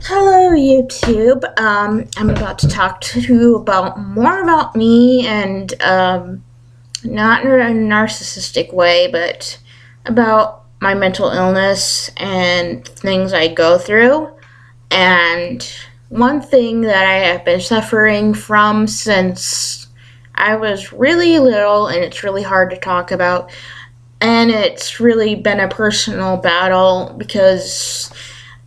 Hello, YouTube. I'm about to talk to you about more about me and not in a narcissistic way, but about my mental illness and things I go through. And one thing that I have been suffering from since I was really little, and it's really hard to talk about, and it's really been a personal battle because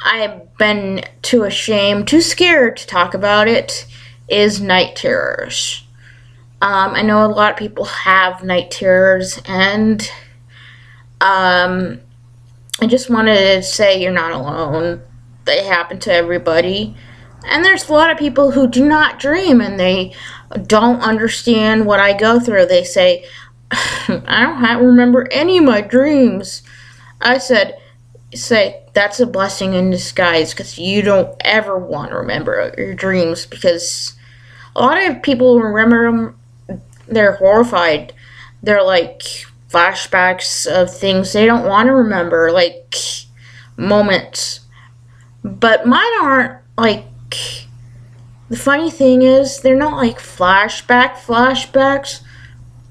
I've been too ashamed, too scared to talk about it, is night terrors. I know a lot of people have night terrors, and I just wanted to say you're not alone. They happen to everybody. And there's a lot of people who do not dream and they don't understand what I go through. They say, I don't remember any of my dreams. I say that's a blessing in disguise because you don't ever want to remember your dreams because a lot of people remember them, they're horrified. They're like flashbacks of things they don't want to remember, like moments. But mine aren't like. The funny thing is, they're not like flashbacks.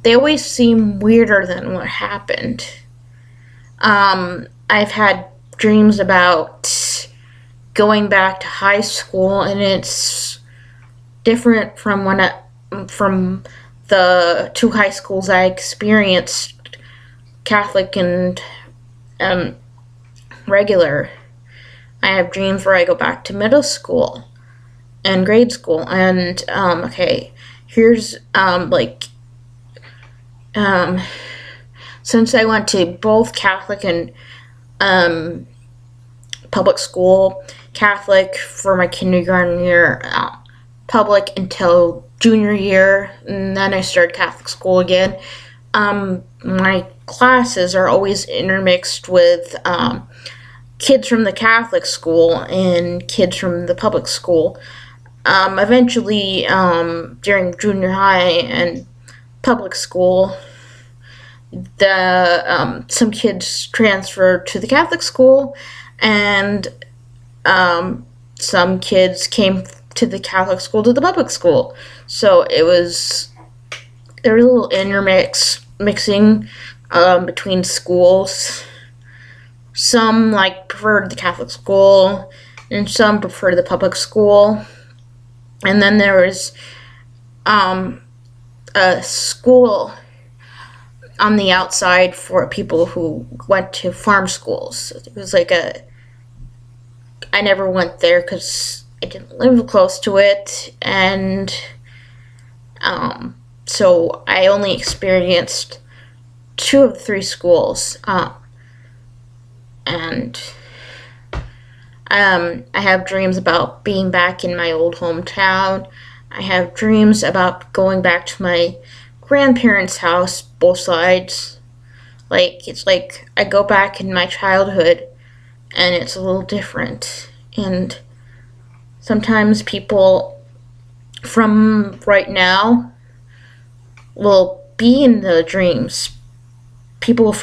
They always seem weirder than what happened. I've had dreams about going back to high school, and it's different from from the two high schools I experienced, Catholic and regular. I have dreams where I go back to middle school and grade school, and okay, here's since I went to both Catholic and public school, Catholic for my kindergarten year, public until junior year, and then I started Catholic school again. My classes are always intermixed with kids from the Catholic school and kids from the public school. Eventually, during junior high and public school, the some kids transferred to the Catholic school, and some kids came to the Catholic school to the public school. So there was a little mixing between schools. Some preferred the Catholic school, and some preferred the public school. And then there was a school on the outside for people who went to farm schools. It was I never went there because I didn't live close to it, and so I only experienced two of the three schools, and I have dreams about being back in my old hometown. I have dreams about going back to my grandparents' house, both sides. It's like I go back in my childhood and it's a little different. And sometimes people from right now will be in the dreams. People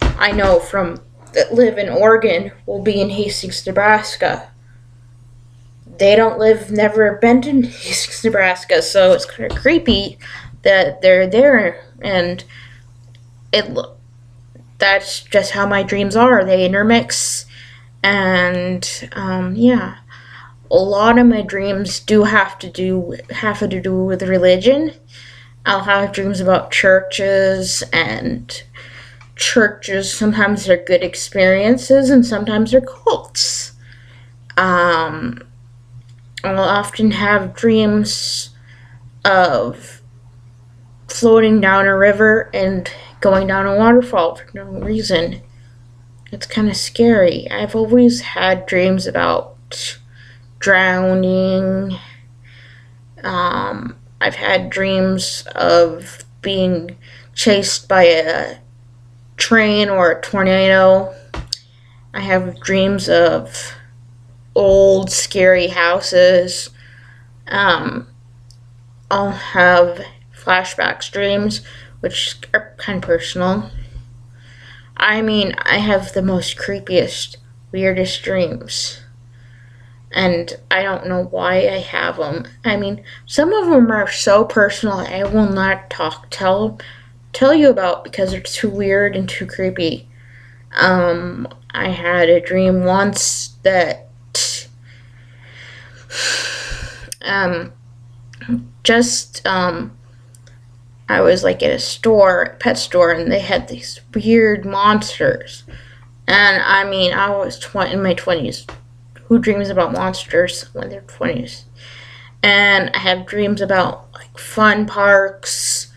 I know that live in Oregon will be in Hastings, Nebraska. They never been to Hastings, Nebraska, so it's kind of creepy that they're there, and that's just how my dreams are. They intermix, and yeah, a lot of my dreams do have to do with religion. I'll have dreams about churches, and churches sometimes they're good experiences, and sometimes they're cults. I'll often have dreams of floating down a river and going down a waterfall for no reason. It's kind of scary. I've always had dreams about drowning. I've had dreams of being chased by a train or a tornado. I have dreams of old, scary houses. I'll have flashbacks dreams, which are kind of personal. I mean, I have the most creepiest, weirdest dreams. and I don't know why I have them. I mean, some of them are so personal I will not tell you about because they're too weird and too creepy. I had a dream once that um just I was like at a store, a pet store, and they had these weird monsters. And I mean, I was in my 20s. Who dreams about monsters when they're 20s? And I have dreams about like fun parks,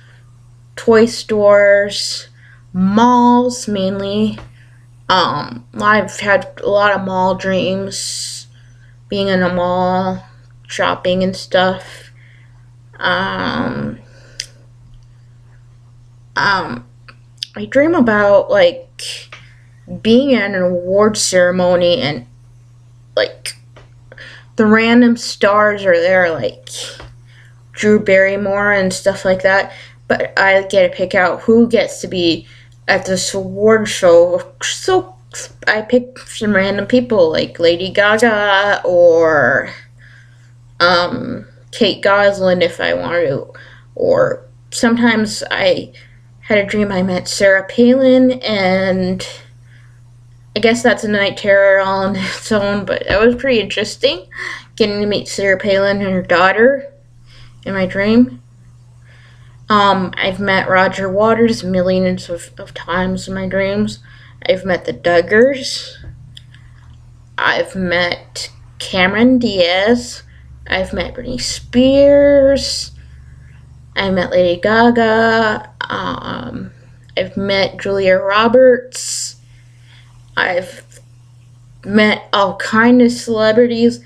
toy stores, malls mainly. I've had a lot of mall dreams, being in a mall, shopping and stuff. Um, um, I dream about like being at an award ceremony and like the random stars are there, like Drew Barrymore and stuff like that. But I get to pick out who gets to be at this award show. So I pick some random people like Lady Gaga or Kate Gosselin if I want to. Or sometimes I had a dream I met Sarah Palin, and I guess that's a night terror all on its own, but that was pretty interesting getting to meet Sarah Palin and her daughter in my dream. I've met Roger Waters millions of times in my dreams. I've met the Duggars. I've met Cameron Diaz. I've met Britney Spears. I met Lady Gaga. I've met Julia Roberts. I've met all kind of celebrities.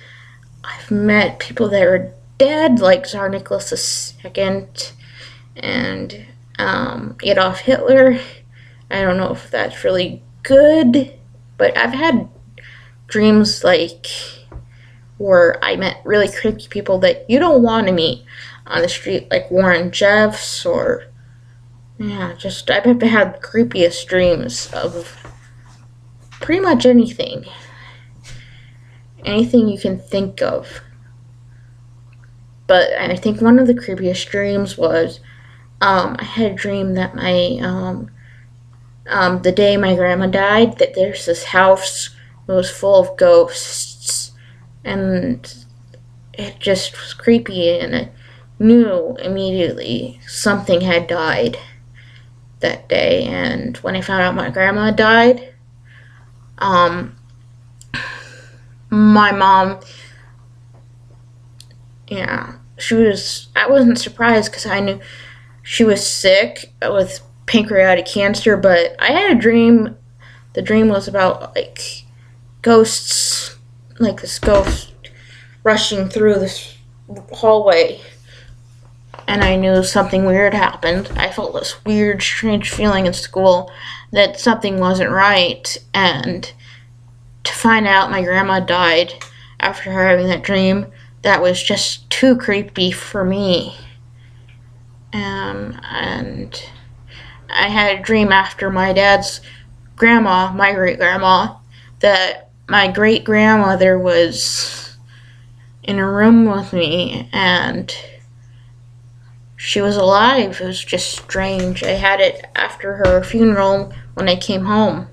I've met people that are dead, like Tsar Nicholas II and Adolf Hitler. I don't know if that's really good, but I've had dreams like where I met really creepy people that you don't want to meet on the street, like Warren Jeffs or just I've had the creepiest dreams of pretty much anything you can think of. But I think one of the creepiest dreams was I had a dream that the day my grandma died, that there's this house that was full of ghosts, and it just was creepy, and I knew immediately something had died that day. And when I found out my grandma died, my mom, I wasn't surprised because I knew she was sick with pancreatic cancer, but I had a dream. The dream was about like ghosts, like this ghost rushing through this hallway, and I knew something weird happened. I felt this weird, strange feeling in school that something wasn't right, and to find out my grandma died after having that dream, that was just too creepy for me. And I had a dream after my dad's grandma, my great grandma, that my great grandmother was in a room with me and she was alive. It was just strange. I had it after her funeral when I came home.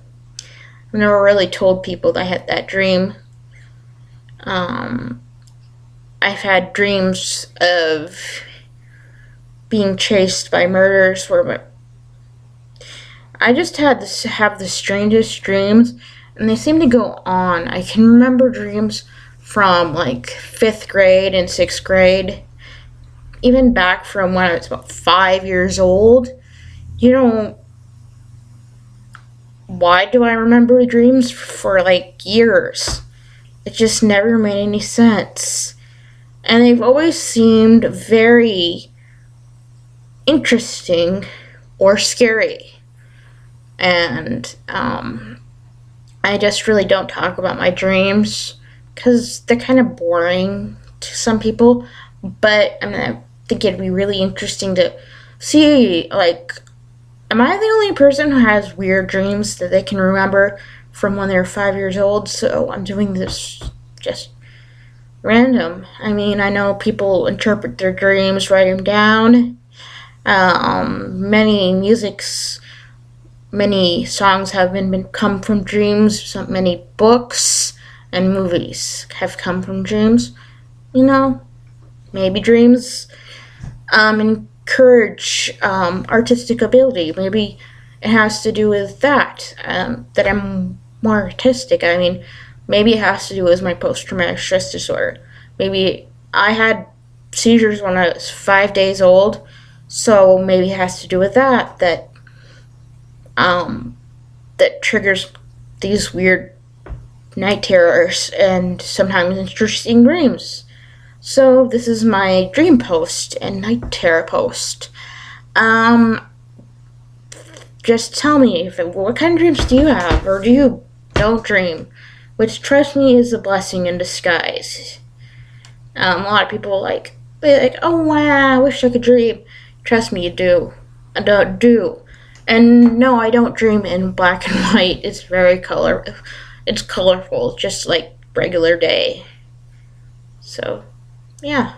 I've never really told people that I had that dream. I've had dreams of being chased by murderers where I just have the strangest dreams, and they seem to go on. I can remember dreams from like 5th grade and 6th grade, even back from when I was about 5 years old. Why do I remember dreams for like years? It just never made any sense. And they've always seemed very interesting or scary. And I just really don't talk about my dreams because they're kind of boring to some people. But I think it'd be really interesting to see, like, am I the only person who has weird dreams that they can remember from when they were 5 years old? So I'm doing this just random. I mean, I know people interpret their dreams, write them down. Many songs have been come from dreams. Many books and movies have come from dreams. You know, maybe dreams encourage artistic ability. Maybe it has to do with that. That I'm more artistic. I mean, maybe it has to do with my post-traumatic stress disorder. Maybe I had seizures when I was 5 days old, so maybe it has to do with that. That triggers these weird night terrors and sometimes interesting dreams. So this is my dream post and night terror post. Just tell me what kind of dreams do you have, or do you don't dream? Which, trust me, is a blessing in disguise. A lot of people they're like, oh wow, I wish I could dream. Trust me, you do. I don't do. And no, I don't dream in black and white. It's very It's colorful, just like regular day. So, yeah.